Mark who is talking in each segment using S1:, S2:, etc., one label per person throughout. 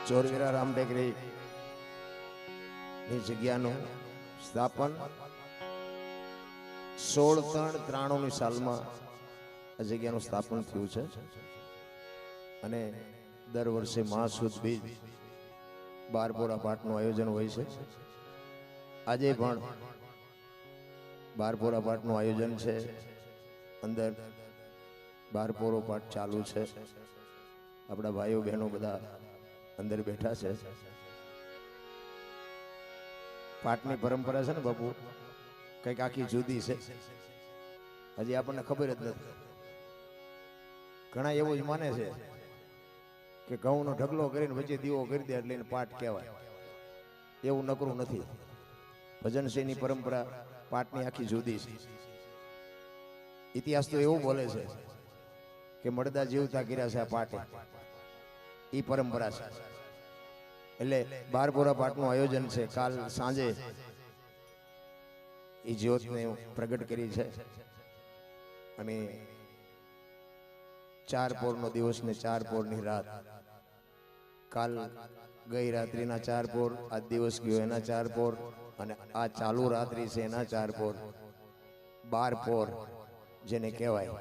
S1: ચોરવીરા રામટેકરી ની જગ્યાનું સ્થાપન 16/3/93 સાલમાં આ જગ્યાનું સ્થાપન થયું છે અને દર વર્ષે મહાસુદ બીજ બારપોરા પાઠનું આયોજન હોય છે. આજે પણ બારપોરા પાઠનું આયોજન છે. અંદર બારપોરો પાઠ ચાલુ છે. આપણા ભાઈઓ બહેનો બધા અંદર બેઠા છે. પાઠની પરંપરા છે ને બાપુ કંઈક આખી જુદી છે. હજી આપણને ખબર જ નથી. ઘણા એવું જ માને છે કે ઘઉંનો ઢગલો કરીને વચ્ચે દીવો કરી દે એટલે એને પાઠ કહેવાય. એવું નકરું નથી. ભજન સિંહની પરંપરા પાઠની આખી જુદી છે. ઇતિહાસ તો એવું બોલે છે કે મળદા જીવતા કર્યા છે આ પાઠે. એ પરંપરા છે. એટલે બારપોરા પાઠનું આયોજન છે. કાલ સાંજે એ જ્યોતને પ્રગટ કરી છે અને 4 પોરનો દિવસ ને 4 પોરની રાત. કાલ ગઈ રાત્રિના 4 પોર, આ દિવસ ગયો એના 4 પોર અને આ ચાલુ રાત્રિ છે એના 4 પોર. 12 પોર જેને કહેવાય.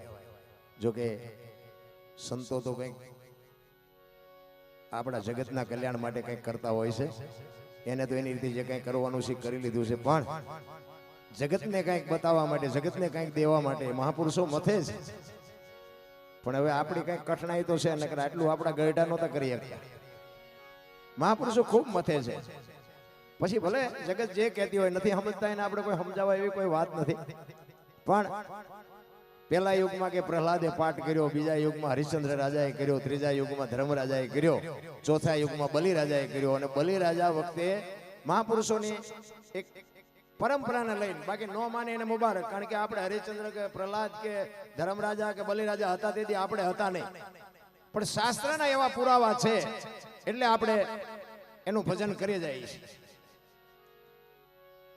S1: જોકે સંતો તો કંઈક આપણા જગતના કલ્યાણ માટે કંઈક કરતા હોય છે. એને તો એની રીતે જે કંઈ કરવાનું છે કરી લીધું છે, પણ જગતને કંઈક બતાવવા માટે, જગતને કંઈક દેવા માટે મહાપુરુષો મથે છે. પણ હવે આપણી કંઈક કઠણાઈ તો છે, નકર આટલું આપણા ગયઢા નહોતા કરી શકતા. મહાપુરુષો ખૂબ મથે છે. પછી ભલે જગત જે કહેતી હોય નથી સમજતા, એને આપણે કોઈ સમજાવવા એવી કોઈ વાત નથી. પણ પહેલા યુગમાં કે પ્રહલાદે પાઠ કર્યો, બીજા યુગમાં હરિશ્ચંદ્ર રાજાએ કર્યો, ત્રીજા યુગમાં ધર્મરાજાએ કર્યો, ચોથા યુગમાં બલિરાજાએ કર્યો. અને બલિરાજા વખતે મહાપુરુષોની એક પરંપરાને લઈને, બાકી ન માને એને મુબારક. કારણ કે આપણે હરિશ્ચંદ્ર કે પ્રહલાદ કે ધર્મરાજા કે બલિરાજા હતા તેથી આપણે હતા નહીં. પણ શાસ્ત્રના એવા પુરાવા છે એટલે આપણે એનું ભજન કરી જઈએ છીએ.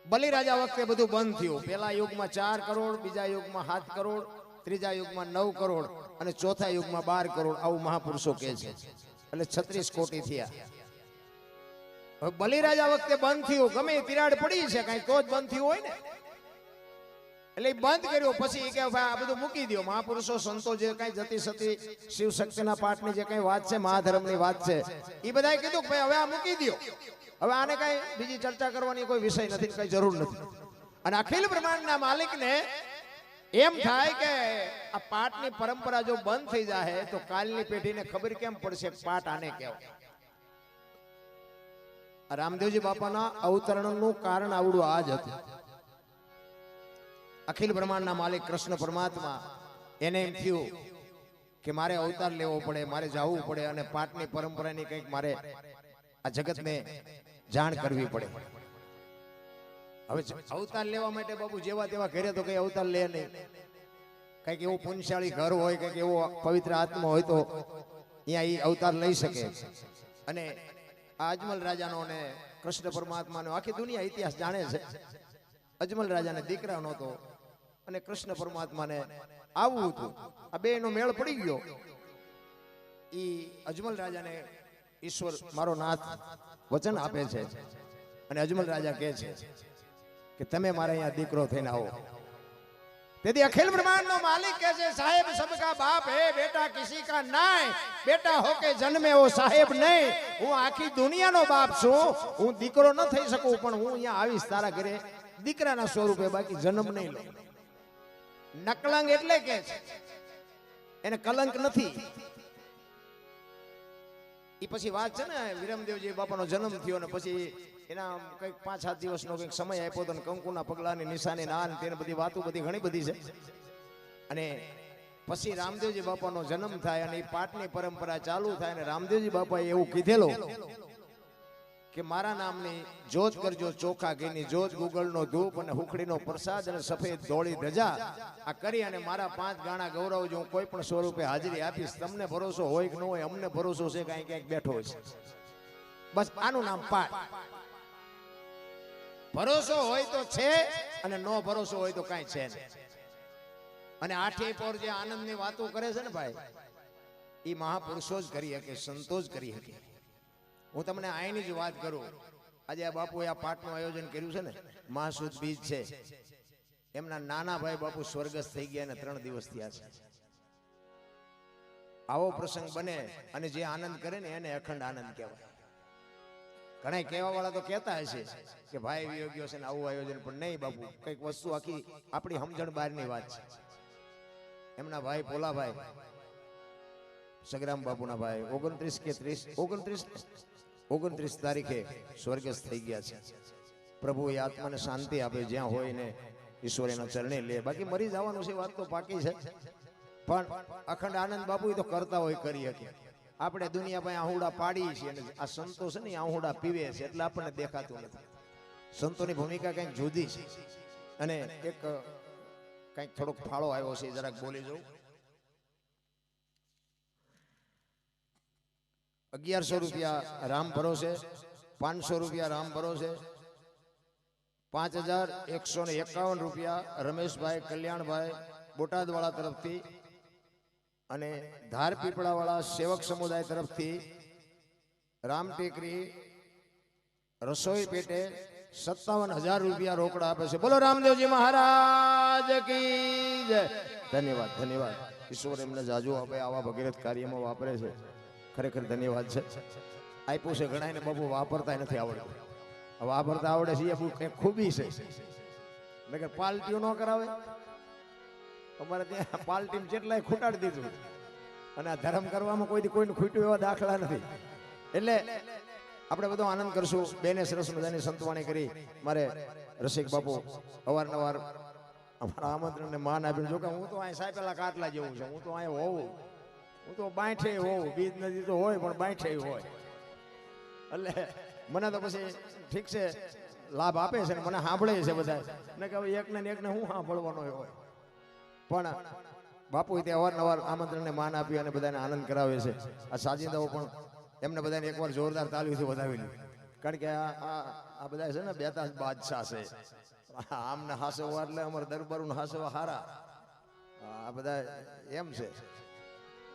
S1: બલિરાજા વખતે બધું બંધ થયું. પહેલા યુગમાં 4 કરોડ, બીજા યુગમાં 7 કરોડ, ત્રીજા યુગમાં 9 કરોડ અને ચોથા યુગમાં 12 કરોડ. આવું મહાપુરુષો કહે છે. એટલે 36 કોટી થયા. હવે બલિરાજા વખતે બંધ થયું. ગમે તિરાડ પડી છે કઈ તો જ બંધ થયું હોય ને. એટલે બંધ કર્યું. પછી કે ભાઈ આ બધું મૂકી દો. મહાપુરુષો સંતો જે કઈ જતી સતી શિવ શક્તિના પાઠની જે કઈ વાત છે, મહાધર્મની વાત છે, એ બધાએ કીધું કે ભાઈ હવે આ મૂકી દો. હવે આને કઈ બીજી ચર્ચા કરવાની કોઈ વિષય નથી, કઈ જરૂર નથી. અને અખિલ બ્રહ્માંડના માલિકને એમ થાય કે આ પાઠની પરંપરા જો બંધ થઈ જાય તો કાલની પેઢીને ખબર કેમ પડશે પાઠ આને કહેવાય. રામદેવજી બાપાના અવતરણનું કારણ આવડું આ જ હતું. અખિલ બ્રહ્માંડના માલિક કૃષ્ણ પરમાત્મા એને એમ થયું કે મારે અવતાર લેવો પડે, મારે જવું પડે અને પાઠની પરંપરાની કંઈક મારે આ જગતને જાણ કરવી પડે. હવે અવતાર લેવા માટે બાબુ જેવા તેવા ઘરે તો કઈ અવતાર લે નહીં. કંઈક એવું પુણ્યશાળી ઘર હોય, કંઈક એવો પવિત્ર આત્મા હોય તો અહીંયા એ અવતાર લઈ શકે. અને આ અજમલ રાજાનો અને કૃષ્ણ પરમાત્માનો આખી દુનિયા ઇતિહાસ જાણે છે. અજમલ રાજાને દીકરા નહોતો અને કૃષ્ણ પરમાત્માને આવવું હતું. આ બેનો મેળ પડી ગયો. એ અજમલ રાજાને ઈશ્વર મારો નાથ વચન આપે છે અને અજમલ રાજા કહે છે કે તમે મારે અહીંયા દીકરો થઈને આવો. તેથી અખિલ બ્રહ્માંડ નો માલિક કહે છે સાહેબ સબકા બાપ હે, બેટા કિસી કા નાય, બેટા હોકે જન્મે વો સાહેબ નહીં. હું આખી દુનિયાનો બાપ છું. હું દીકરો ન થઈ શકું, પણ હું અહીંયા આવીશ તારા ઘરે દીકરાના સ્વરૂપે, બાકી જન્મ નહીં લો. નકલંગ એટલે કે એને કલંક નથી. એ પછી વાત છે ને, વિરમદેવજી બાપાનો જન્મ થયો ને પછી એના કંઈક 5-7 દિવસનો કંઈક સમય આપ્યો હતો ને કંકુના પગલાની નિશાની નાન તેને બધી વાતો બધી ઘણી બધી છે. અને પછી રામદેવજી બાપાનો જન્મ થાય અને એ પાઠની પરંપરા ચાલુ થાય. અને રામદેવજી બાપાએ એવું કીધેલું કે મારા નામની જોત કરજો ચોખા ઘીની જોત, ગુગળનો ધૂપ અને હુખડીનો પ્રસાદ અને સફેદ ધોળી ધજા આ કરી અને મારા 5 ગાણા ગૌરવજો. હું કોઈ પણ સ્વરૂપે હાજરી આપીશ. તમને ભરોસો હોય કે ન હોય, અમને ભરોસો છે કાંઈ ક્યાંક બેઠો છે. બસ આનું નામ પાઠ. ભરોસો હોય તો છે અને નો ભરોસો હોય તો કાંઈ છે નહીં. અને 8 પોર જે આનંદની વાતો કરે છે ને ભાઈ, એ મહાપુરુષો જ કરી શકે, સંતો જ કરી શકે. હું તમને આઈની જ વાત કરું. આજે આ બાપુએ આ પાઠનું આયોજન કર્યું છે ને, મહાસુદ બીજ છે, એમના નાના ભાઈ બાપુ સ્વર્ગસ્થ થઈ ગયા અને 3 દિવસ થયા છે. આવો પ્રસંગ બને અને જે આનંદ કરે ને એને અખંડ આનંદ કહેવાય. ઘણા કહેવા વાળા તો કહેતા હશે કે ભાઈ વિયોગ્યો છે ને આવું આયોજન, પણ નહીં બાપુ, કઈક વસ્તુ આખી આપણી સમજણ બહારની વાત છે. એમના ભાઈ પોલાભાઈ સગરામ બાપુના ભાઈ 29 તારીખે સ્વર્ગસ્થ થઈ ગયા છે. પ્રભુ એ આત્માને શાંતિ આપે, જ્યાં હોય ને ઈશ્વર એના ચરણે લે. બાકી મરી જવાનું છે, વાત તો પાકી છે, પણ અખંડ આનંદ બાપુ તો કરતા હોય કરી શકે. આપણે દુનિયા પાસે આહુડા પાડીએ છીએ અને આ સંતો છે ને આહુડા પીવે છે એટલે આપણને દેખાતું નથી. સંતોની ભૂમિકા કંઈક જુદી છે. અને એક કંઈક થોડોક ફાળો આવ્યો છે, જરાક બોલી જાઉં. 1100 રૂપિયા રામ ભરોસે, 500 રૂપિયા રામ ભરોસે, 5151 રૂપિયા રમેશભાઈ કલ્યાણભાઈ બોટાદવાળા તરફથી અને ધાર પીપળાવાળા સેવક સમુદાય તરફથી રામ ટેકરી રસોઈ પેટે 57,000 રૂપિયા રોકડા આપે છે. બોલો રામદેવજી મહારાજ કી જય. ધન્યવાદ, ધન્યવાદ. ઈશ્વર એમને જાજુ આપે, આવા ભગીરથ કાર્યમાં વાપરે છે. ખરેખર ધન્યવાદ છે. આપ્યું છે ઘણાને બાપુ, વાપરતા નથી આવડતું. વાપરતા આવડે છે એ ખૂબી છે. નકર પાલટીઓ ન કરાવે. અમારે ત્યાં પાલટી જેટલાય ખૂટાડી દીધું અને આ ધર્મ કરવામાં કોઈને ખૂટ્યું એવા દાખલા નથી. એટલે આપણે બધો આનંદ કરશું. બેને સરસ મજાની સંતવાણી કરી. મારે રસિક બાપુ અવારનવાર અમારા આમંત્રણને માન આપ્યું. જો કે હું તો અહીં સાયપેલા કાટલા જેવું છે, હું તો અહીં હોઉં, હું તો બાંઠે હોઉં, બીજ નદી તો હોય પણ બાંઠે હોય. એટલે મને તો પછી ઠીક છે લાભ આપે છે ને મને સાંભળે છે બધા, ને કે એકને હું સાંભળવાનો હોય. પણ બાપુ તે અવારનવાર આમંત્રણને માન આપ્યું અને બધાને આનંદ કરાવે છે. આ સાજિંદાઓ પણ એમને બધાને એકવાર જોરદાર તાલીઓથી વધાવેલી. કારણ કે આ બધા છે ને બેતાજ બાદશાહ છે. આમને હાસવા એટલે અમારે દરબારું હાસવા હારા, આ બધા એમ છે.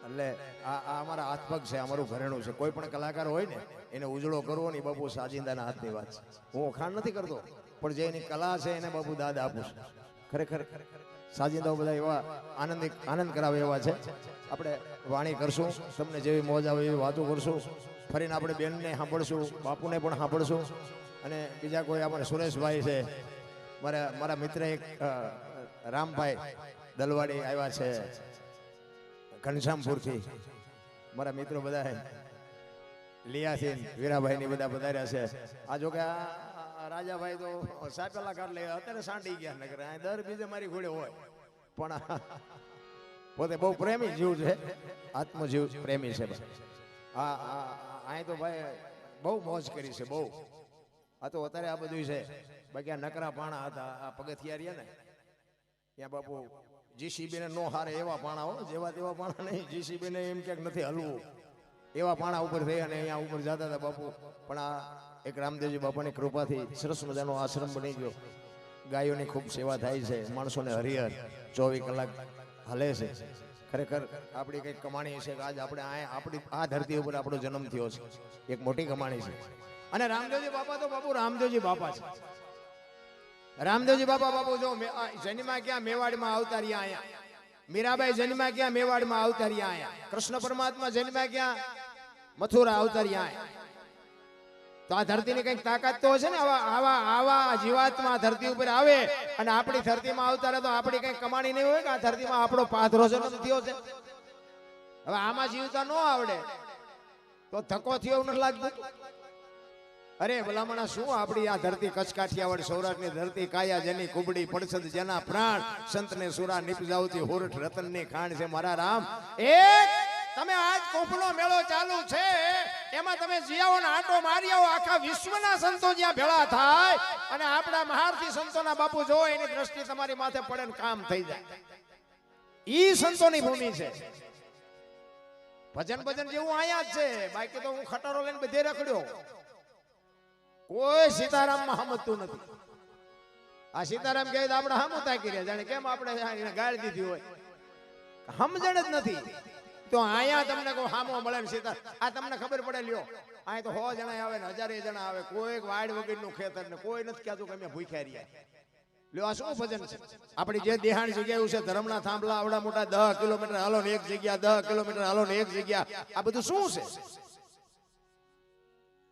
S1: એટલે આ અમારા હાથપગ છે, અમારું ઘરેણું છે. કોઈ પણ કલાકાર હોય ને એને ઉજળો કરવો ને બાપુ સાજિંદાના હાથની વાત છે. હું વખાણ નથી કરતો, પણ જે એની કલા છે એને બાપુ દાદ આપું છું. ખરેખર સાજિંદાઓ બધા એવા આનંદ કરાવે એવા છે. આપણે વાણી કરશું, તમને જેવી મોજ આવે એવી વાતો કરશું. ફરીને આપણે બેનને સાંભળશું, બાપુને પણ સાંભળશું. અને બીજા કોઈ આપણે સુરેશભાઈ છે, મારા મિત્ર એક રામભાઈ દલવાડી આવ્યા છે ઘનશ્યામપુરથી. મારા મિત્રો બધા લિયાથી વીરાભાઈની બધા પધાર્યા છે. આ જો કે આ રાજાભાઈ તો સાપેલા કાઢ લે, અત્યારે સાંડી ગયા નગર. દર બીજે મારી ઘોડે હોય, પણ પોતે બહુ પ્રેમી જીવ છે, આત્મજીવ પ્રેમી છે. અહીં તો ભાઈ બહુ મોજ કરી છે, બહુ. આ તો અત્યારે આ બધું છે. બાકી આ નકરા પાણા હતા, આ પગથિયા રહ્યા ને ત્યાં બાપુ જીસીબી ને નો હારે એવા પાણા હો, જેવા તેવા પાણા નહીં. જીસીબી ને એમ ક્યાંક નથી હલવું એવા પાણા ઉપર થઈ અને અહીંયા ઉપર જતા હતા બાપુ. પણ આ એક રામદેવજી બાપાની કૃપાથી સરસ મજાનો આશ્રમ બની ગયો. ગાયોની ખૂબ સેવા થાય છે, માણસોને હરિહર 24 કલાક હલે છે. ખરેખર આપણી કંઈક કમાણી છે કે આજ આપણે આપણી આ ધરતી ઉપર આપણો જન્મ થયો છે, એક મોટી કમાણી છે. અને રામદેવજી બાપા તો બાપુ રામદેવજી બાપા છે. રામદેવજી બાપુ જો જન્મા ક્યાં મેવાડમાં અવતાર્યા આયા, મીરાબાઈ જન્મા ક્યાં મેવાડમાં અવતાર્યા આયા, કૃષ્ણ પરમાત્મા જન્મા ક્યાં મથુરા અવતાર્યા આયા. તો આ ધરતીની કઈક તાકાત તો છે ને. આવા જીવાત્મા ધરતી ઉપર આવે અને આપણી ધરતીમાં અવતારે તો આપણી કઈ કમાણી નહીં હોય કે આ ધરતીમાં આપણો પાથરો જન્મ થયો છે. હવે આમાં જીવતા ન આવડે તો ધક્કો થયો એવું નથી લાગતું? અરે ભલામણા શું આપણી આ ધરતી કચ્છ કાઠિયાવાડ સૌરાષ્ટ્રની ધરતી, કાયા જેની કુબડી પડસદ જેના પ્રાણ, સંતને સુરા નિપજાવતી હોરઠ રતનની ખાણ છે. મારા રામ એક તમે આજ કોપનો મેળો ચાલુ છે, એમાં તમે જીયાઓનો આંટો મારી આવો. આખા વિશ્વના સંતો જ્યાં ભેળા થાય અને આપણા મહારથી સંતોના બાપુ જો એની દ્રષ્ટિ તમારી માથે પડે ને કામ થઈ જાય. ઈ સંતોની ભૂમિ છે. ભજન જેવું અહીંયા જ છે. બાકી તો હું ખટારો લઈને બધે રખડ્યો, કોઈ સીતારામમાં સમજતું નથી. આ સીતારામ કહે તો આપણે હામું તાકી રહ્યા, જાણે કેમ આપણે ગાળ દીધી હોય, સમજણ જ નથી. તો અહીંયા તમને કોઈ હામો મળે ને સીતા, આ તમને ખબર પડે લ્યો અહીં તો 100 જણા આવે ને 1000 જણા આવે, કોઈ વાડ વગરનું ખેતર ને કોઈ નથી કહેતું કે અમે ભૂખ્યા રહ્યા. લ્યો આ શું ભજન છે? આપણી જે દેહાણ જગ્યાએ છે ધર્મના થાંભલા આવડા મોટા 10 કિલોમીટર હાલો ને એક જગ્યા, 10 કિલોમીટર હાલો ને એક જગ્યા, આ બધું શું છે?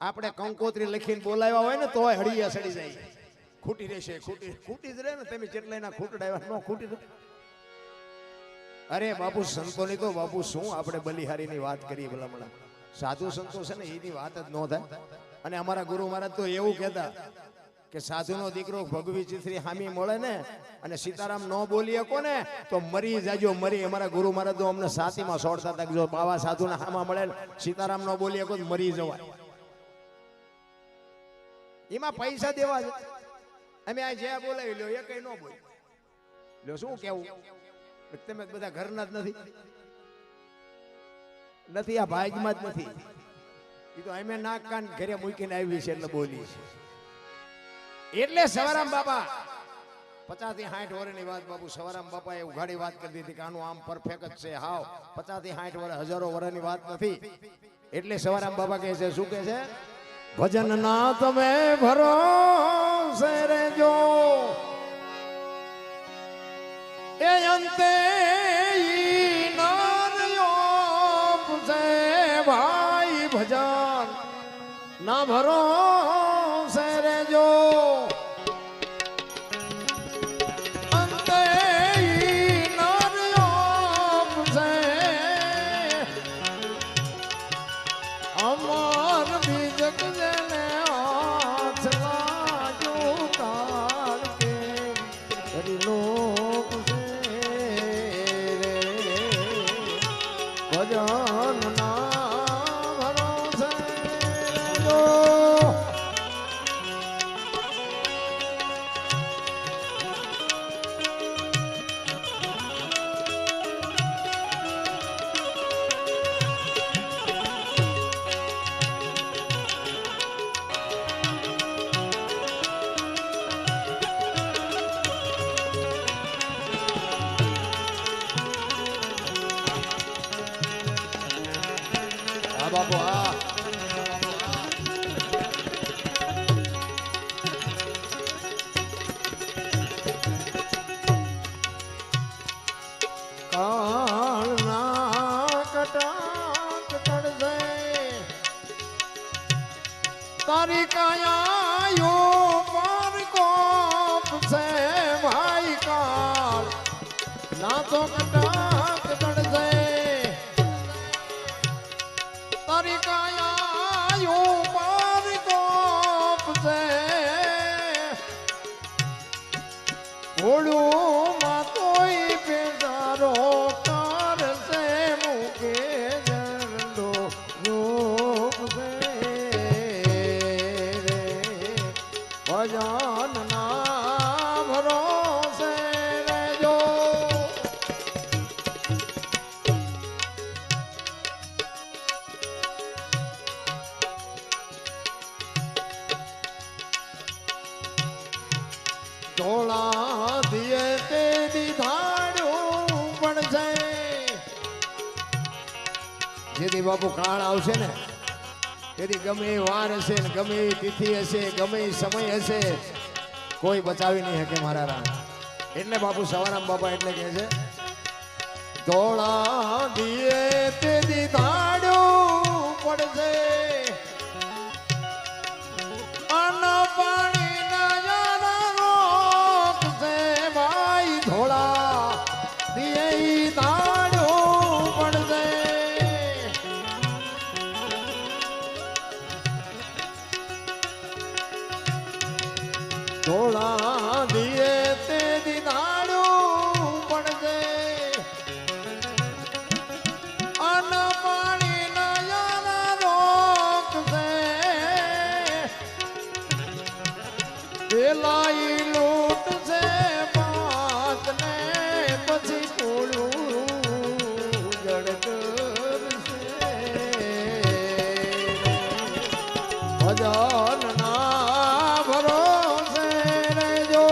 S1: આપણે કંકોત્રી લખીને બોલાવ્યા હોય ને તોય હળિયા સડી જાય, ખૂટી રહેશે, ખૂટી જ રહે ને. તમે જેટલા એના ખૂટડાવ્યા ન ખૂટી રહે. અરે બાપુ સંતોની તો બાપુ શું આપણે બલિહારીની વાત કરીએ ભલામણા, સાધુ સંતો છે ને એની વાત જ ન થાય. અને અમારા ગુરુ મહારાજ તો એવું કહેતા કે સાધુનો દીકરો ભગવી ચિત્રી હામી મળે ને અને સીતારામ ન બોલી શકો ને તો મરી જાજો, મરી. અમારા ગુરુ મહારાજ તો અમને સાતીમાં છોડતા હતા કે જો બાવા સાધુના હામાં મળે ને સીતારામ ન બોલી શકો તો મરી જવાય. એમાં પૈસા દેવા છે. અમે આ જે બોલાવી લ્યો એ કઈ ન બોલ લ્યો. શું કેવું? તમે બધા ઘરના જ નથી, આ ભાગમાં જ નથી. એ તો અમે નાક કાન ઘરે મૂકીને આવી છે એટલે બોલી છે. એટલે સવારામ બાપા 50 થી 60 વર્ષની વાત બાપુ સવારામ બાપા એ ઉઘાડી વાત કરી દીધી કે આનું આમ પરફેક્ટ જ છે. હાવ 50 થી 60 વર્ષ, હજારો વર્ષની વાત નથી. એટલે સવારામ બાપા કહે છે, શું કહે છે? ભજન ના તમે ભરોસે રહેજો, એ અંતે ભાઈ ભજન ના ભરોસે રહેજો, અંતે અમર બીજક જેને હાથ લાજો તાર કે લોક છે ભજન ના બાપુ. હા કાળના કટાક્ષ તળસે તારી કાયા પર કોપ છે ભાઈ. કાળ ના તો કટાક્ષ તળસે તારી કાયા પર કોપ છે. ઓળું માં તોય પેદારો કરશે મૂકે જરડો રૂપ છે ભજન ના ભરોસે રહેજો. ધોળા દિયે તે દીધાડું પણ છે. જેથી બાપુ કાળ આવશે ને તેથી ગમે એ વાર હશે ને ગમે એ તિથિ હશે, ગમે એ સમય હશે, કોઈ બચાવી નહીં શકે મારા રામ. એટલે બાપુ સવારામ બાપા એટલે કહે છે, ધોળા દિયે તે દીધાડું પડશે આના પાણી ધોળા દિયે તે દીધાડું પડશે અન પાણી નયન રોકશે. પેલાઈ લૂટશે પાંચ ને પછી કોળું જડ કરશે ભજન ના ભરોસે રહેજો.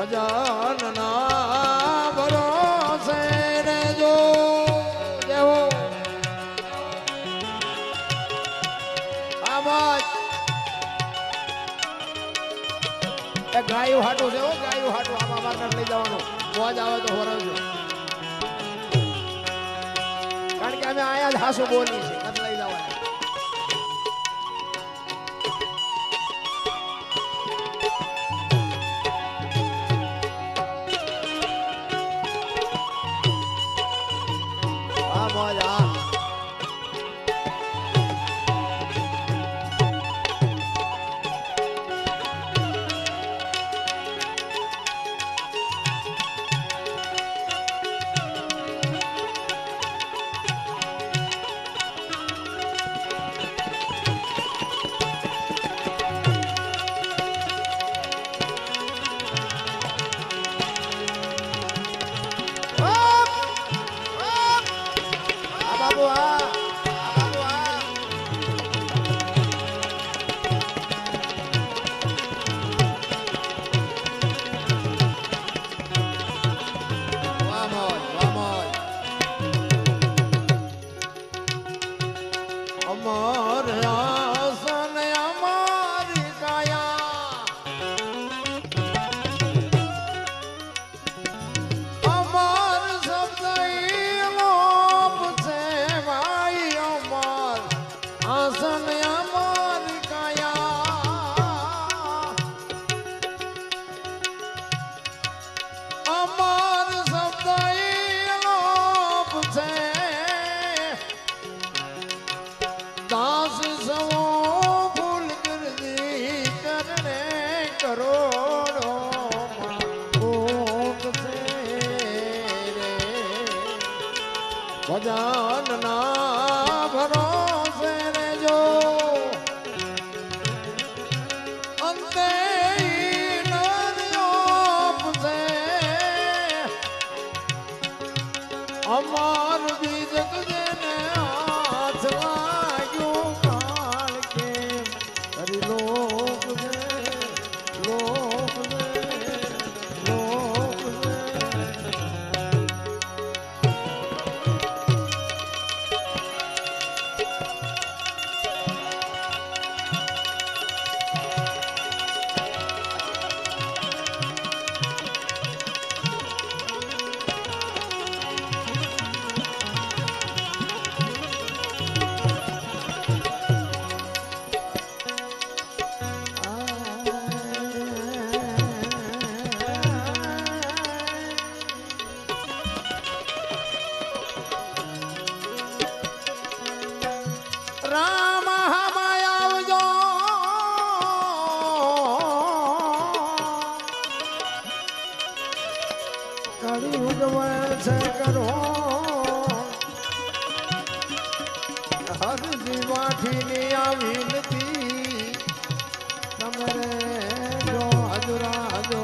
S1: ભજનના ભરોસે રહેજો દેવો આવાજ એ ગાયું હાટું છે હો ગાયું હાટું આમાં માર્કેટ લઈ જવાનું મોજ આવે તો હોરવજો કારણ કે અમે આયા જ હાસુ બોલી છે કદ લઈ જવાના ભજનના ભરોસે રહેજો અંતે નર્યોપસે અમાર બીજ જેને હાથ લાગ્યું કાળ કે હરી લોક છે લોક છે લોક છે રામ હમાય આવજો કરી ઉગવળ છે કરો હરજી વાઠીની આવી નથી તમે જો હજુરા જો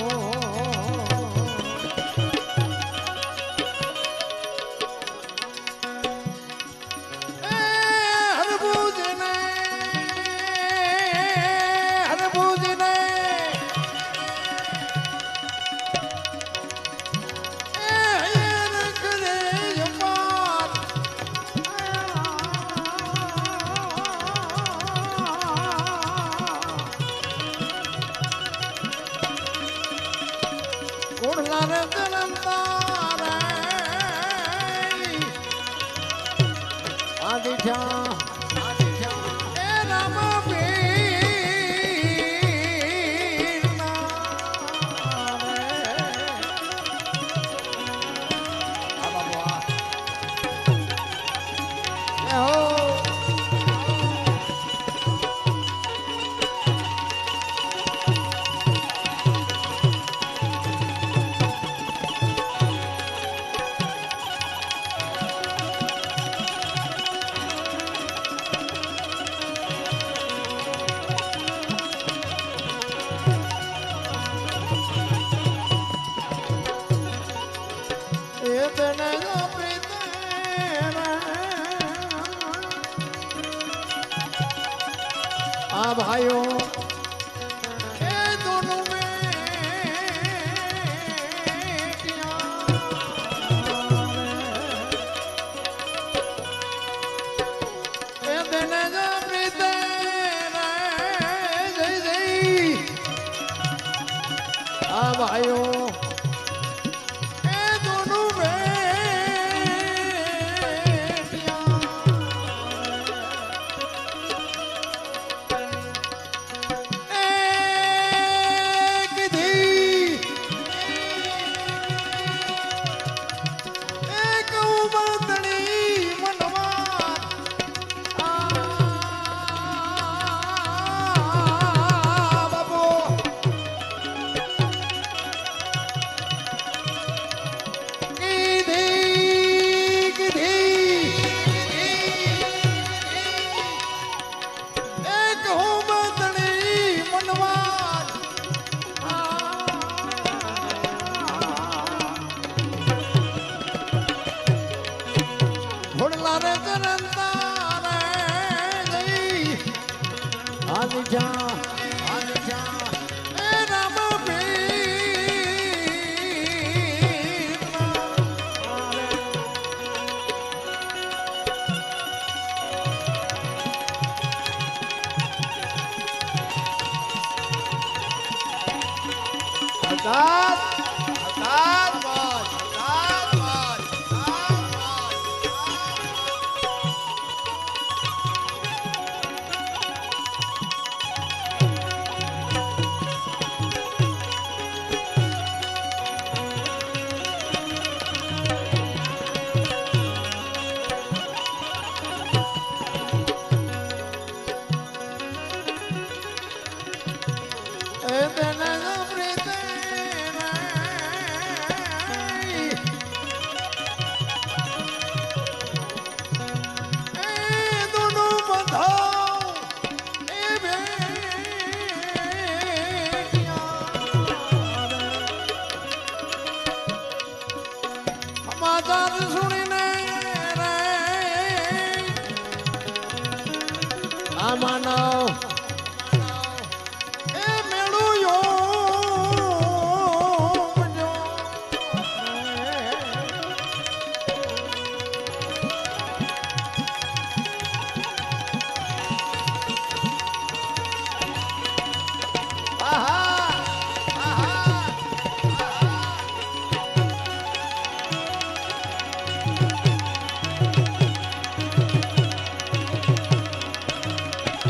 S1: ભાઈઓ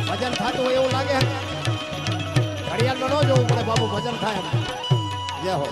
S1: ભજન થતું હોય એવું લાગે ઘડિયાળ ન જોવું પડે બાબુ ભજન થાય જય હો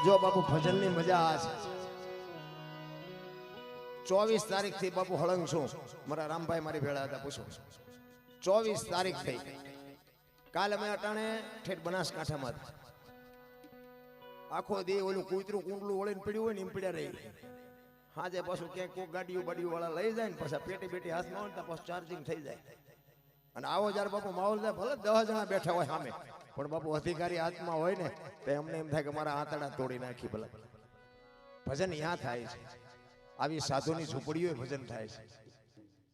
S1: જો બાપુ ભજન ની મજા આ છે 24 તારીખ થી બાપુ હળંગ છું મારા રામભાઈ મારી ભેળા હતા પૂછો 24 તારીખ થઈ કાલ અમે અટાણે ઠેઠ બનાસકાંઠામાં આખો દે ઓલું કૂતરું કુંડલું વળીને પડ્યું હોય ને એમ પડ્યા રહી હાજે પાછું ક્યાંક કોક ગાડીઓ બાડીઓ વાળા લઈ જાય ને પછી પેટી બેટી હાથમાં હોય ને પાછું ચાર્જિંગ થઈ જાય અને આવો જ્યારે બાપુ માહોલ થાય ભલે 10 જણા બેઠા હોય સામે પણ બાપુ અધિકારી હાથમાં હોય ને તો એમને એમ થાય કે મારા આંતડા તોડી નાખી ભલે ભજન ત્યાં થાય છે આવી સાધુની ઝૂંપડીઓ ભજન થાય છે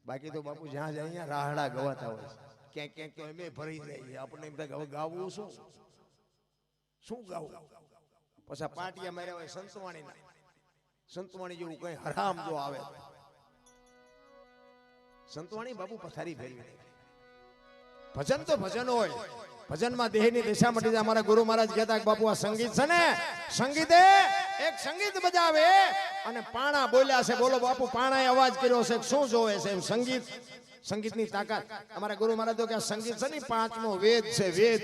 S1: બાકી તો બાપુ જ્યાં જાય અહીંયા રાહડા ગવાતા હોય ક્યાંક ક્યાંક તો એમ ભરી જાય આપણને એમ થાય કે હવે ગાવું શું ગાવું પછી પાટિયા માર્યા હોય સંતવાણી જેવું કઈ હરામ જો આવે સંતવાણી બાપુ પથારી ફેરવી ભજન તો ભજન હોય ભજનમાં દેહની દિશા મટી જાય અમારા ગુરુ મહારાજ કહેતા બાપુ આ સંગીત છે ને સંગીતે એક સંગીત બજાવે અને પાણા બોલ્યા છે બોલો બાપુ પાણાએ અવાજ કર્યો છે શું જોવે છે એમ સંગીતની તાકાત અમારા ગુરુ મહારાજ તો કે સંગીત છે ને 5મો વેદ છે વેદ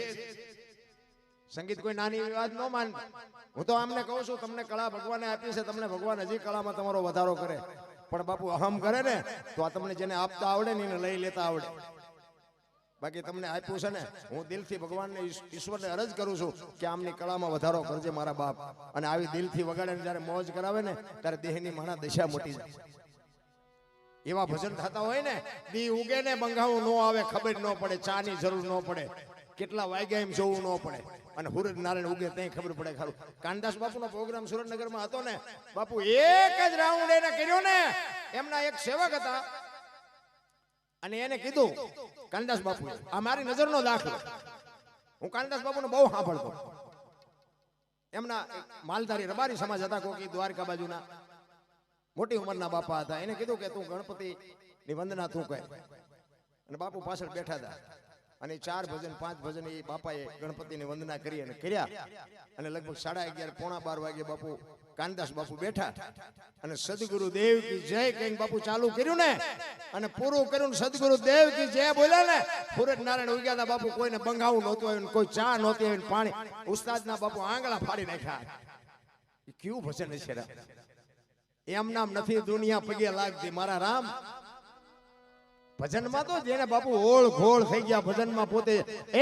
S1: સંગીત કોઈ નાની વાત ન માન હું તો આમને કહું છું તમને કળા ભગવાને આપી છે તમને ભગવાન હજી કળામાં તમારો વધારો કરે પણ બાપુ અહમ કરે ને તો આ તમને જેને આપતા આવડે ને એને લઈ લેતા આવડે બાકી તમને આપ્યું છે ને, હું દિલથી ભગવાનને ઈશ્વરને અરજ કરું છું કે આમની કળામાં વધારો કરજે મારા બાપ. અને આવી દિલથી વગાડે જ્યારે મોજ કરાવે ને ત્યારે દેહની માણા દશા મોટી જાય. એવા ભજન થતા હોય ને, દી ઉગે ને બંગાવું ન આવે, ખબર ન પડે, ચાની જરૂર ન પડે, કેટલા વાગ્યા એમ જોવું ન પડે, અને સૂરજ નારાયણ ઉગે ત્યાં ખબર પડે. ખારું કાનદાસ બાપુનો પ્રોગ્રામ સુરેન્દ્રનગરમાં હતો ને, બાપુ એક જ રાઉન્ડ એને કર્યો ને, એમના એક સેવક હતા અને એને કીધું, કાનદાસ બાપુ, આ મારી નજરનો દાખલો, હું કાનદાસ બાપુને બહુ સાંભળતો. એમના માલધારી રબારી સમાજ હતા, કોકી દ્વારકા બાજુના મોટી ઉંમરના બાપા હતા. એને કીધું કે તું ગણપતિની વંદના તું કહે. અને બાપુ પાછળ બેઠા હતા અને 4 ભજન 5 ભજન એ બાપાએ ગણપતિની વંદના કરી અને કર્યા. અને લગભગ 11:30 પોણા 12 વાગે બાપુ કાનદાસ બાપુ બેઠા અને સદગુરુ દેવ કી જય કહીને બાપુ ચાલુ કર્યું ને, અને પૂરું કર્યું ને સદગુરુ દેવ કી જય બોલ્યા ને, સૂરજ નારાયણ ઉગ્યા હતા. બાપુ કોઈને બંગાવું નહોતું આવ્યું, કોઈ ચા નહોતી આવી, પાણી ઉસ્તાદના બાપુ આંગળા ફાડી નાખ્યા. એ કેવું ભજન છે રા, એમ નામ નથી દુનિયા પગે લાગતી મારા રામ. ભજનમાં તો જેને બાપુ ઓળ ઘોળ થઈ ગયા ભજનમાં, પોતે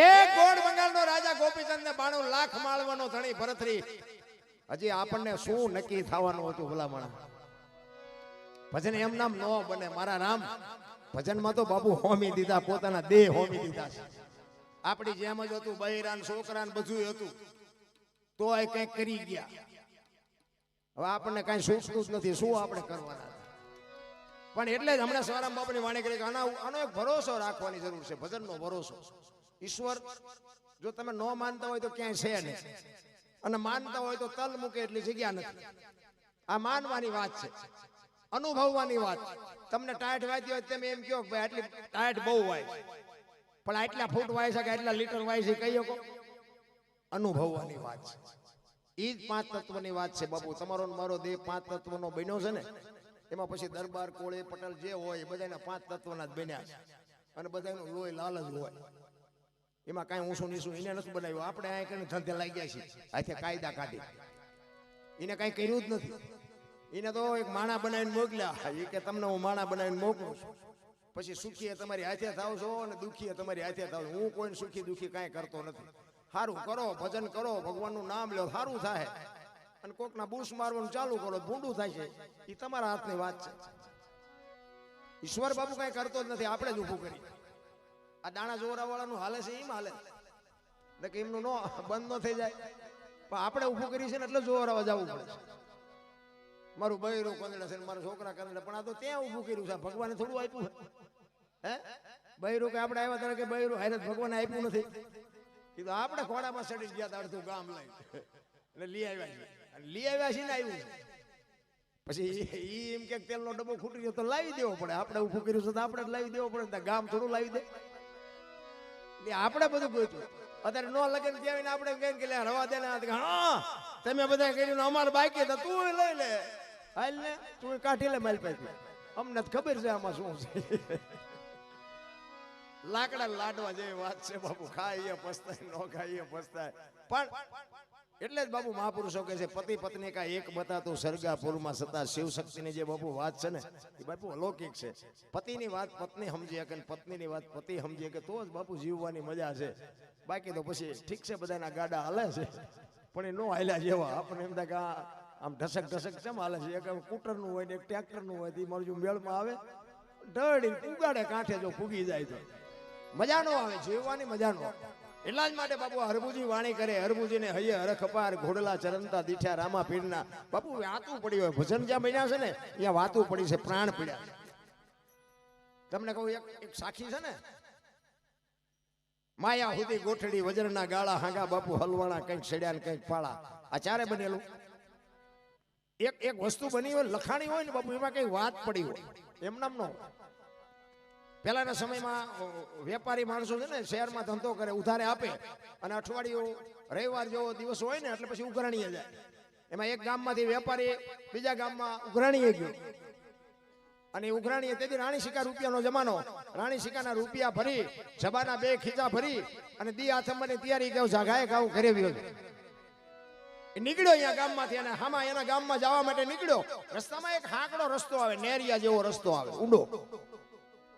S1: એક ગોળ બંગાળનો રાજા ગોપીચંદ ને 92 લાખ માળવાનો ધણી ભરતરી. હજી આપણને શું નક્કી થવાનું હતું ભલામણ? ભજન એમ નામ ન બને મારા રામ. ભજનમાં તો બાપુ હોમી દીધા, પોતાના દેહ હોમી દીધા છે. આપણી જેમ જ હતું, બૈરાન છોકરાન બધું હતું, તો એ કંઈક કરી ગયા. હવે આપણને કઈ સૂચતું જ નથી, શું આપણે કરવાના? પણ એટલે જ હમણાં સવારામ બાપુની વાણી કરી કે આનો એક ભરોસો રાખવાની જરૂર છે, ભજનનો ભરોસો. ઈશ્વર જો તમે ન માનતા હોય તો ક્યાંય છે નહીં, અને માનતા હોય તો તલ મૂકે એટલી જગ્યા નથી. આ માનવાની વાત છે, અનુભવવાની વાત. તમને ટાઈટ વાંચી હોય તમે એમ કહો કે ભાઈ આટલી ટાઈટ બહુ વાય, પણ આટલા ફૂટ વાય છે કે આટલા લીટર વાય છે કહી શકો? અનુભવવાની વાત છે. એ જ 5 તત્વની વાત છે બાપુ. તમારો મારો દેહ 5 તત્વનો બન્યો છે ને, એમાં પછી દરબાર કોળે પટેલ જે હોય બધાના 5 તત્વના જ બન્યા છે. અને બધાનું લોહી લાલ જ હોય, એમાં કાંઈ ઊંચું નીચું એને નથી બનાવ્યું. આપણે આ કઈ ધંધે લાગ્યા છીએ, આથી કાયદા કાઢી. એને કાંઈ કર્યું જ નથી. એને તો એક માણા બનાવીને મોકલ્યા, એ કે તમને હું માણા બનાવીને મોકલું છું, પછી સુખી તમારી હાથે થાવ છો અને દુખી તમારી હાથે થાવ. હું કોઈને સુખી દુખી કાંઈ કરતો નથી. સારું કરો, ભજન કરો, ભગવાનનું નામ લો, સારું થાય. અને કોકના બૂસ મારવાનું ચાલુ કરો, ભૂંડું થાય છે, એ તમારા હાથની વાત છે. ઈશ્વર બાપુ કઈ કરતો જ નથી, આપણે જ ઊભું કરી. આ દાણા જોરા વાળાનું હાલે છે એમ હાલે કે એમનું નો બંધ ન થઈ જાય, પણ આપણે ઊભું કરી છે ને એટલે જોરાવા જવું પડે છે. મારું બૈરું કંદડા છે, મારા છોકરા કંદડા, પણ આ તો ત્યાં ઊભું કર્યું છે. ભગવાને થોડું આપ્યું હે બૈરું? કે આપણે આવ્યા ત્યારે કે બૈરું હારે ભગવાને આપ્યું નથી. કીધું આપણે ખોડામાં ચડી ગયા હતા, અડધું ગામ લઈ એટલે લઈ આવ્યા છીએ. લઈ આવ્યા છીએ ને આવ્યું છે. પછી એમ કે તેલનો ડબ્બો ખૂટી ગયો તો લાવી દેવો પડે. આપણે ઊભું કર્યું છે તો આપણે જ લાવી દેવો પડે. ગામ થોડું લાવી દે? આપણે બધું ગોતું. અત્યારે નો લગન ત્યાં આપણે કહીએ કે રવા દે ને, હા તમે બધા કર્યું અમારે બાકી તો તું લઈ લે, હાલ ને તું કાઢી લે મારી પાસે, અમને ખબર છે આમાં શું છે. લાકડા લાડવા જેવી વાત છે બાપુ. ખાઈએ પસ્તાય, નો ખાઈએ પસ્તાય. પણ એટલે જ બાપુ મહાપુરુષો કહે છે, પતિ પત્ની કા એક બતાતું સરગાપુરમાં સતા શિવ શક્તિની જે બાપુ વાત છે ને, એ બાપુ અલૌકિક છે. પતિની વાત પત્ની સમજી શકે, પત્નીની વાત પતિ સમજી શકે, તો જ બાપુ જીવવાની મજા છે. બાકી તો પછી ઠીક છે, બધાના ગાડા હાલે છે, પણ એ નો હાલ્યા જેવા. આપણે એમ થાય કે આમ ઢસક ઢસક કેમ હાલે છે? એક સ્કૂટરનું હોય ને એક ટ્રેક્ટરનું હોય, એ મારું મેળમાં આવે ઢળી ઉગાડે કાંઠે, જો ફૂગી જાય તો મજા નો આવે, જીવવાની મજા નો આવે. એટલા જ માટે બાપુ હરભુજી વાણી કરે, હરભુજીને હૈયે હરખ અપાર, ઘોડલા ચરણતા દીઠા રામા પીરના. બાપુ વાતું પડી હોય, ભજન જ્યાં બન્યા છે ને ત્યાં વાતું પડી છે, પ્રાણ પીડ્યા. તમને કહું, એક સાખી છે ને, માયા સુધી ગોઠડી વજરના ગાળા, હાંગા બાપુ હલવાણા, કંઈક છેડ્યા ને કંઈક પાળા. આ ચારે બનેલું એક વસ્તુ બની હોય, લખાણી હોય ને બાપુ, એમાં કઈ વાત પડી હોય, એમ નામ નો. પહેલાના સમયમાં વેપારી માણસો છે ને, શહેરમાં ધંધો કરે, ઉધારે આપે, અને અઠવાડિયું રવિવાર જેવો દિવસ હોય ને એટલે પછી ઉઘરાણીએ જાય. એમાં એક ગામમાંથી વેપારી બીજા ગામમાં ઉઘરાણીએ ગયો, અને ઉઘરાણીએ તેથી રાણી સિક્કા રૂપિયાનો જમાનો, રાણી સિક્કાના રૂપિયા ભરી, જબાના 2 ખીચા ભરી અને દી આથમવાની તૈયારી કહ્યું જાગાએ ગાઉ ઘરે વ્યો. નીકળ્યો અહીંયા ગામમાંથી, અને હામાં એના ગામમાં જવા માટે નીકળ્યો. રસ્તામાં એક હાંકડો રસ્તો આવે, નેરિયા જેવો રસ્તો આવે ઊંડો.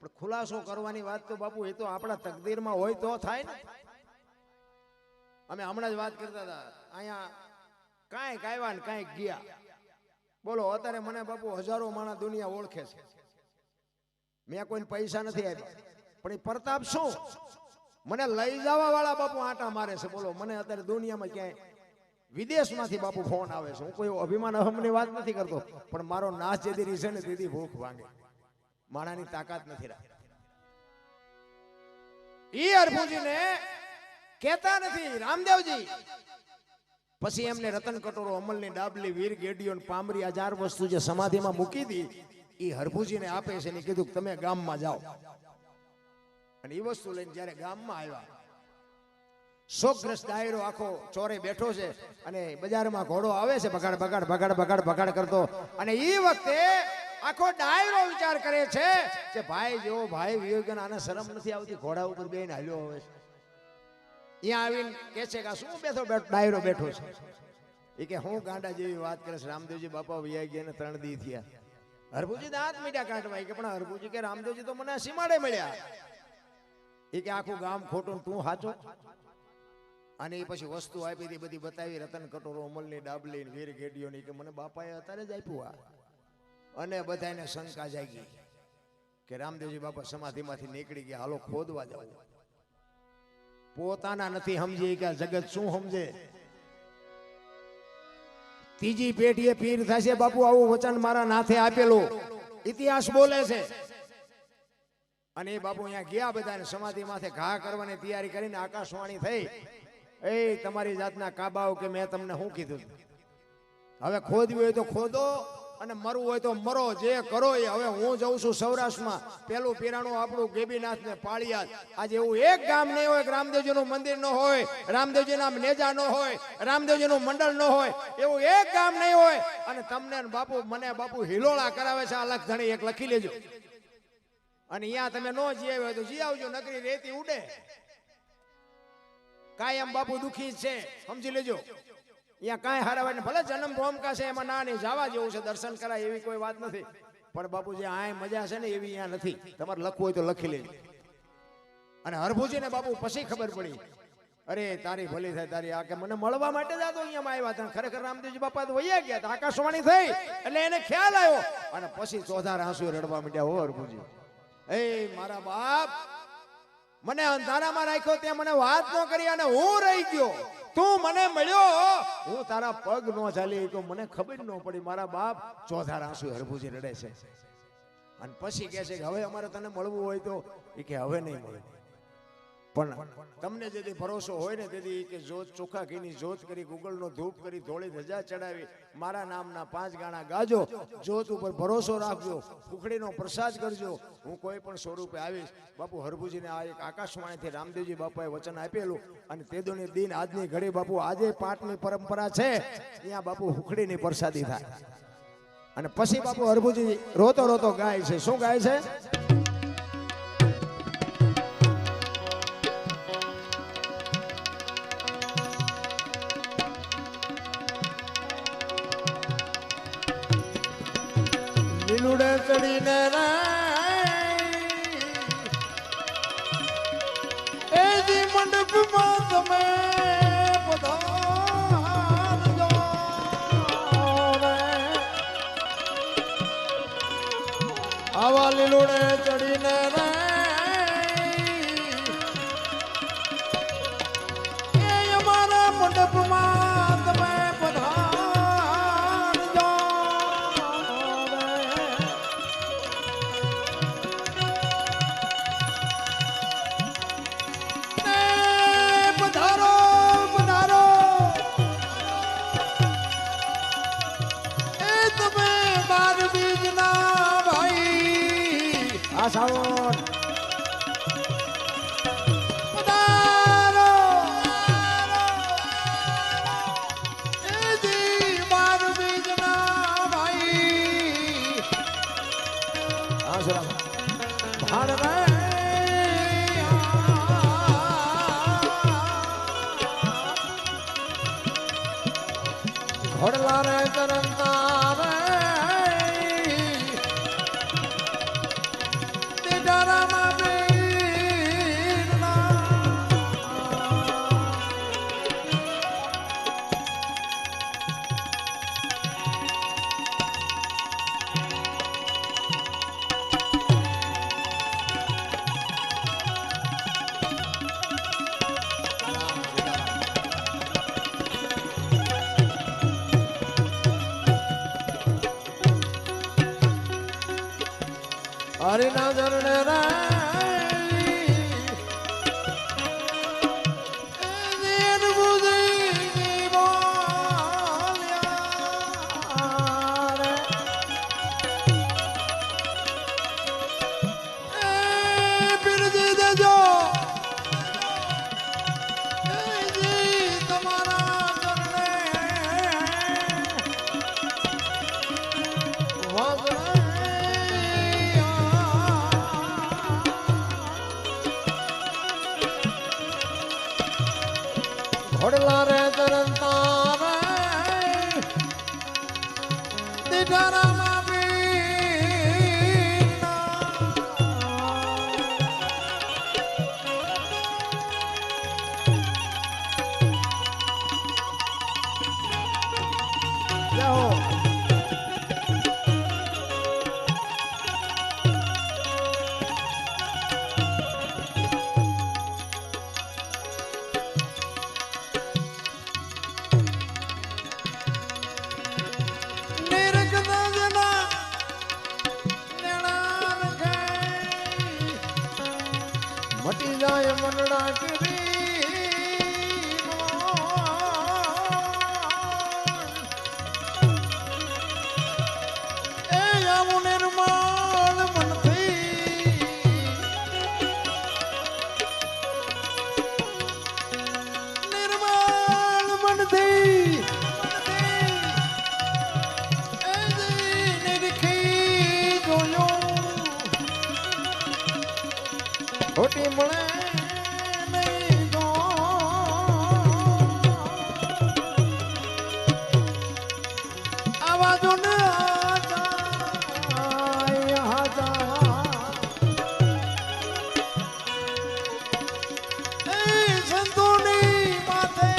S1: પણ ખુલાસો કરવાની વાત તો બાપુ એ તો આપણા તકદીરમાં હોય તો થાય ને. અમે હમણાં જ વાત કરતા હતા અહીંયા કાંઈક આવ્યા ને કાંઈક ગયા. બોલો અત્યારે મને બાપુ હજારો માણસ દુનિયા ઓળખે છે. મેં કોઈને પૈસા નથી આપ્યા પણ એ પ્રતાપ શું મને લઈ જવા વાળા બાપુ આટા મારે છે. બોલો મને અત્યારે દુનિયામાં ક્યાંય વિદેશમાંથી બાપુ ફોન આવે છે. હું કોઈ અભિમાન અહમની વાત નથી કરતો પણ મારો નાશ જેથી રીસે ને તેથી ભૂખ ભાંગે. માણાની તાકાત નથી રાખતા. ઈ હરભુજીને કહેતા નથી રામદેવજી. પછી એમને રતન કટોરો, અમલની ડાબલી, વીર ગેડીઓ, પામરી આ 4 વસ્તુ જે સમાધિમાં મૂકી દી એ હરભુજીને આપે છે ને કીધું તમે ગામમાં જાઓ. અને એ વસ્તુ લઈને જ્યારે ગામમાં આવ્યા શોકગ્રસ્ત ડાયરો આખો ચોરે બેઠો છે અને બજારમાં ઘોડો આવે છે બગાડ બગાડ બગાડ બગાડ બગાડ કરતો. અને એ વખતે આખો ડાયરો વિચાર કરે છે કે ભાઈ જેવો ભાઈ વિવેકન આને શરમ નથી આવતી ઘોડા ઉપર બેન હાલ્યો હવે છે. અહીંયા આવીને કે છે કે શું બેઠો ડાયરો બેઠો છે. એ કે હું ગાંડા જેવી વાત કરે છે. રામદેવજી બાપા વૈયા ગયા ને 3 દી થયા. હરભુજી દાંત મીઠા કાઢવા કે પણ હરભુજી કે રામદેવજી તો મને સીમાડે મળ્યા. એ કે આખું ગામ ખોટું તું સાચો. અને એ પછી વસ્તુ આપી હતી બધી બતાવી રતન કટોરો, અમલની ડાબલી, વીર ગેડીઓની કે મને બાપાએ અત્યારે જ આપ્યું. અને બધાને શંકા જાગી કે રામદેવજી બાપા સમાધિમાંથી નીકળી ગયા, હાલો ખોદવા જવું. પોતાના નથી સમજી કે જગત શું સમજે. ત્રીજી પેઢીએ પીર થશે બાપુ આવું વચન મારા નાથે આપેલું ઇતિહાસ બોલે છે. અને એ બાપુ અહીંયા ગયા બધાને સમાધિ માથે ઘા કરવાની તૈયારી કરીને આકાશવાણી થઈ એ તમારી જાતના કાબાઓ કે મેં તમને શું કીધું હવે ખોદવી હોય તો ખોદો અને મરવું હોય તો મરો જે કરો એ. હવે હું જઉં છું સૌરાષ્ટ્રમાં પેલું પીરાણું આપણું ગેબીનાથ ને પાળિયાદ. આજે એવું એક ગામ નહીં હોય કે રામદેવજીનું મંદિર ન હોય, રામદેવજીના નેજા ન હોય, રામદેવજીનું મંડળ ન હોય. એવું એક ગામ નહીં હોય. અને તમને બાપુ મને બાપુ હિલોળા કરાવે છે. આ લખ ધણી એક લખી લેજો. અને અહીંયા તમે નો જી આવ્યો તો જી આવજો. નકરી રેતી ઉડે કાયમ બાપુ દુખી છે સમજી લેજો. અહીંયા કાંઈ હારા ને ભલે જન્મ ભૂમિકા છે એમાં ના નહીં જવા જેવું છે દર્શન કરાય એવી કોઈ વાત નથી. પણ બાપુ જે આ મજા છે ને એવી અહીંયા નથી. તમારે લખવું હોય તો લખી લેજો. અને હરભુજીને બાપુ પછી ખબર પડી અરે તારી ભલી થાય તારી આ કે મને મળવા માટે જ આ તો અહીંયા આવ્યા હતા. ખરેખર રામદેવજી બાપા તો વૈયા ગયા હતા. આકાશવાણી થઈ એટલે એને ખ્યાલ આવ્યો અને પછી ચોધાર આંસુ રડવા માંડ્યા. હો હરભુજી એ મારા બાપ મને અંધારામાં રાખ્યો ત્યાં મને વાત ન કરી અને હું રહી ગયો. તું મને મળ્યો હું તારા પગ નો ચાલી તો મને ખબર ન પડી. મારા બાપ ચોધાર આંસુ હરભુજી રડે છે. અને પછી કહે છે કે હવે અમારે તને મળવું હોય તો એ કે હવે નહીં મળે. પણ તમને જેથી ભરોસો હોય ને તેથી કે જોત ચોખા ઘીની જોત કરી, ગુગલનો ધૂપ કરી, ધોળી ધજા ચડાવી, મારા નામના 5 ગાણા ગાજો, જોત ઉપર ભરોસો રાખજો, ઉખડીનો પ્રસાદ કરજો. હું કોઈ પણ સ્વરૂપે આવીશ. બાપુ હરભુજીને આ એક આકાશવાણીથી રામદેવજી બાપાએ વચન આપેલું. અને તેદોની દિન આજની ઘડી બાપુ આજે પાઠની પરંપરા છે ત્યાં બાપુ ઉખડીની પ્રસાદી થાય. અને પછી બાપુ હરભુજી રોતો રોતો ગાય છે. શું ગાય છે? લીલુડે ચડીને એ જી મંડપમાં તમે પધારજો રે. આવા લીલુડે ચડીને એ અમારા મંડપમાં તમે સાવણ પધારો એજી બાર બીજના ભાઈ. હા સર ભાડ રે ઘોડલા રે ચરણતા રે હરિના ચરણે રે ઘોડલા રે તરંતા રે દીઠારા માં મટી જાય મનડા કરી એ આવું નિર્માણ મનથી નિર્માણ મનથી એ નિરખી જોયો ખોટી મળે નહીં ગો આવાજો ને સંતોની માથે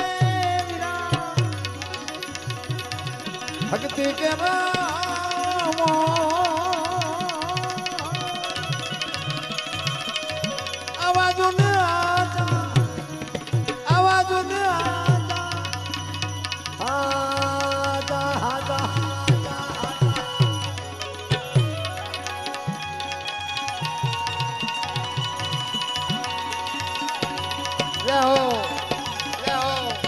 S1: ભક્તિ કે રામો આવાજો ને આવાજો ને આજા આજા લેહો લેહો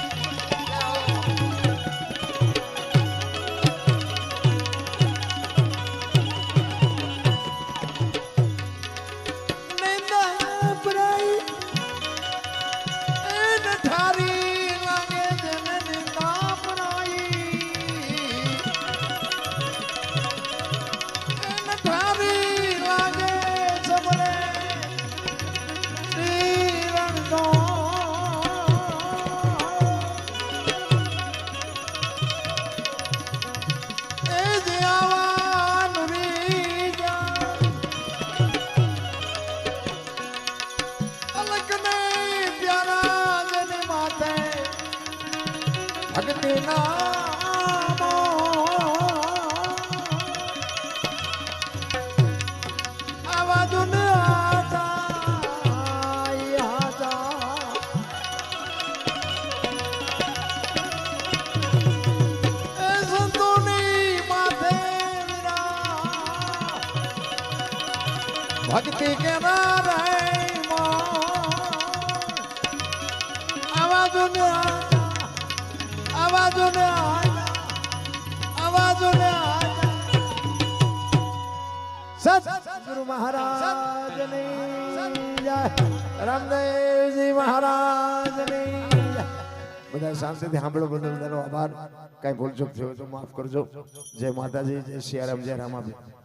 S1: ભક્તિ નામો આવાજો ને આજા એ સંતોની માથે ભક્તિ કે આવાજો ને આવાજો ને આવાજો ને સતગુરુ મહારાજ ની જય રામદેવજી મહારાજ ની જય બધા શાંતિથી સાંભળો બદલ આભાર કઈ ભૂલ ચૂક થયો તો માફ કરજો જય માતાજી જય સિયારામ જય રામાભી